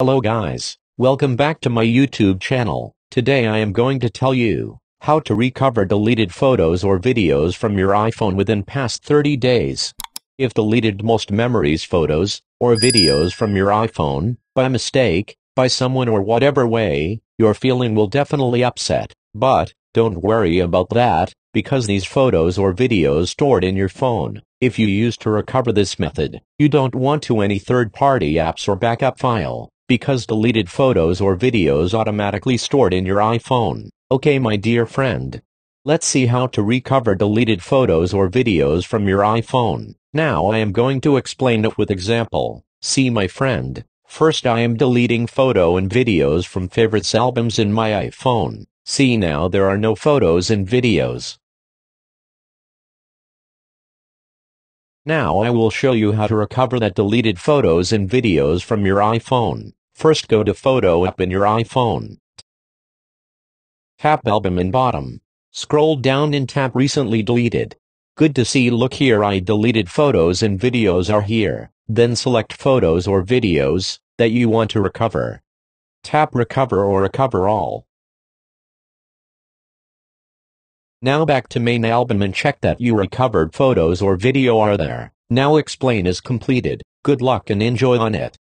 Hello guys, welcome back to my YouTube channel. Today I am going to tell you how to recover deleted photos or videos from your iPhone within past 30 days. If deleted most memories, photos, or videos from your iPhone, by mistake, by someone or whatever way, your feeling will definitely upset. But, don't worry about that, because these photos or videos stored in your phone, if you use to recover this method, you don't want to any third-party apps or backup file, because deleted photos or videos automatically stored in your iPhone. Okay my dear friend. Let's see how to recover deleted photos or videos from your iPhone. Now I am going to explain it with example. See my friend, first I am deleting photo and videos from favorites albums in my iPhone. See now there are no photos and videos. Now I will show you how to recover that deleted photos and videos from your iPhone. First go to Photo app in your iPhone. Tap Album in bottom. Scroll down and tap Recently Deleted. Good to see, look here, I deleted photos and videos are here. Then select photos or videos that you want to recover. Tap Recover or Recover All. Now back to main album and check that you recovered photos or video are there. Now explain is completed. Good luck and enjoy on it.